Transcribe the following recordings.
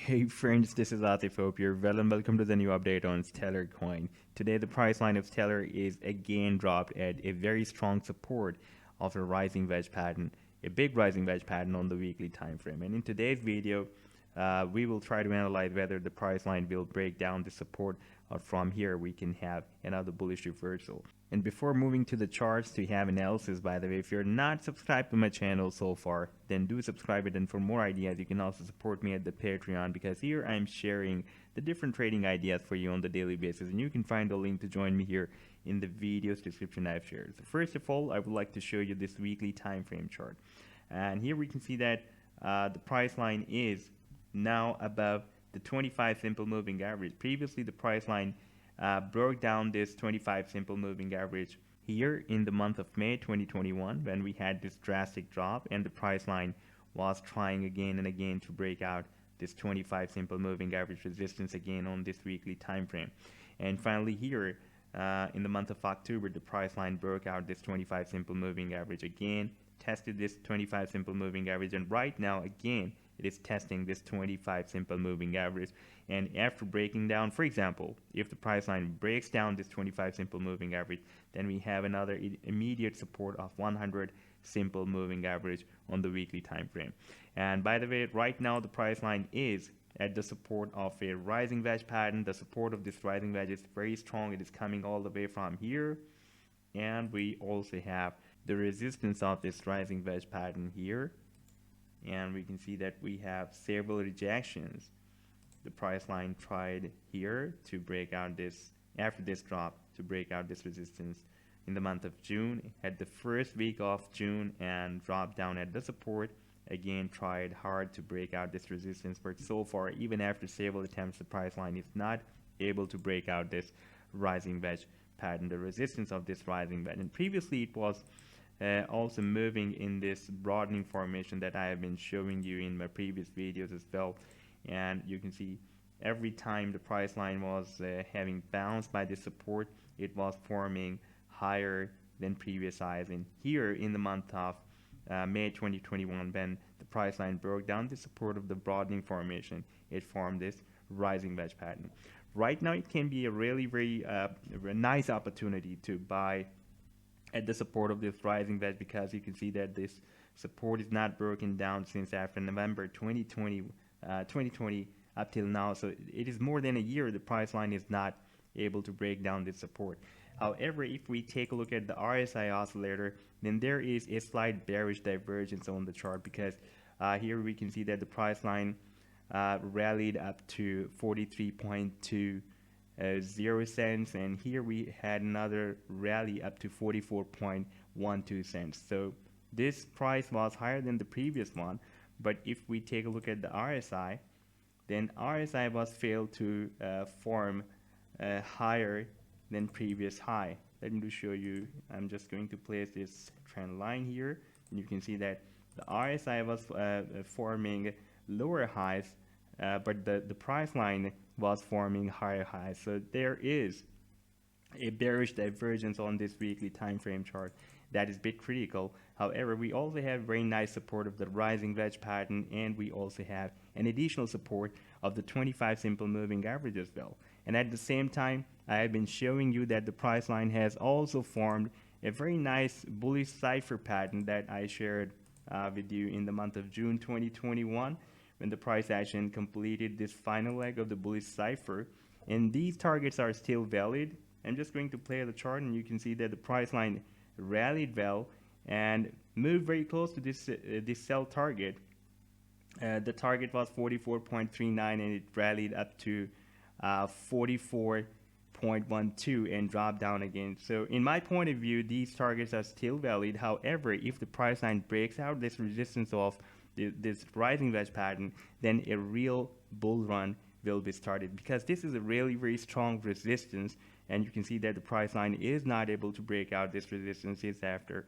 Hey friends, this is Atif. Hope you're well and welcome to the new update on Stellar Coin. Today the price line of Stellar is again dropped at a very strong support of a rising wedge pattern, a big rising wedge pattern on the weekly time frame. And in today's video, we will try to analyze whether the price line will break down the support or from here we can have another bullish reversal. And before moving to the charts to have analysis, by the way, if you're not subscribed to my channel so far, then do subscribe it. And for more ideas, you can also support me at the Patreon, because here I'm sharing the different trading ideas for you on the daily basis. And you can find the link to join me here in the video's description I've shared. So first of all, I would like to show you this weekly time frame chart. And here we can see that the price line is now above the 25 simple moving average. Previously, the price line broke down this 25 simple moving average here in the month of May 2021, when we had this drastic drop and the price line was trying again and again to break out this 25 simple moving average resistance again on this weekly time frame. And finally here in the month of October, the price line broke out this 25 simple moving average again, tested this 25 simple moving average, and right now again it is testing this 25 simple moving average. And after breaking down, for example, if the price line breaks down this 25 simple moving average, then we have another immediate support of 100 simple moving average on the weekly time frame. And by the way, right now the price line is at the support of a rising wedge pattern. The support of this rising wedge is very strong. It is coming all the way from here, and we also have the resistance of this rising wedge pattern here, and we can see that we have several rejections. The price line tried here to break out this, after this drop, to break out this resistance in the month of June, at the first week of June, and dropped down at the support. Again, tried hard to break out this resistance, but so far, even after several attempts, the price line is not able to break out this rising wedge pattern, the resistance of this rising wedge. And previously it was also moving in this broadening formation that I have been showing you in my previous videos as well. And you can see every time the price line was having bounced by this support, it was forming higher than previous highs. And here in the month of May 2021, when the price line broke down the support of the broadening formation, it formed this rising wedge pattern. Right now it can be a really very nice opportunity to buy at the support of this rising wedge, because you can see that this support is not broken down since after November 2020 up till now. So it is more than a year the price line is not able to break down this support. However, if we take a look at the RSI Oscillator, then there is a slight bearish divergence on the chart, because here we can see that the price line rallied up to 43.20 cents, and here we had another rally up to 44.12 cents. So this price was higher than the previous one, but if we take a look at the RSI, then RSI was failed to form higher than previous high. Let me show you. I'm just going to place this trend line here, and you can see that the RSI was forming lower highs, but the price line was forming higher highs. So there is a bearish divergence on this weekly time frame chart that is a bit critical. However, we also have very nice support of the rising wedge pattern, and we also have an additional support of the 25 simple moving average as well. And at the same time, I have been showing you that the price line has also formed a very nice bullish cipher pattern that I shared with you in the month of June 2021, when the price action completed this final leg of the bullish cipher. And these targets are still valid. I'm just going to play the chart, and you can see that the price line rallied well and moved very close to this sell target. The target was 44.39, and it rallied up to 44.12 and dropped down again. So in my point of view, these targets are still valid. However, if the price line breaks out this resistance of this rising wedge pattern, then a real bull run will be started, because this is a really very strong resistance, and you can see that the price line is not able to break out this resistance since after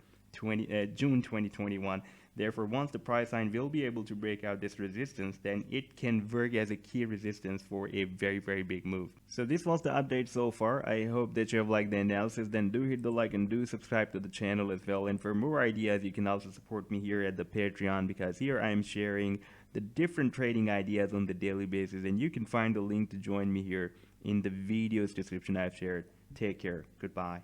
June 2021. Therefore, once the price line will be able to break out this resistance, then it can work as a key resistance for a very, very big move. So this was the update so far. I hope that you have liked the analysis. Then do hit the like and do subscribe to the channel as well. And for more ideas, you can also support me here at the Patreon, because here I am sharing the different trading ideas on the daily basis, and you can find the link to join me here in the video's description I've shared. Take care. Goodbye.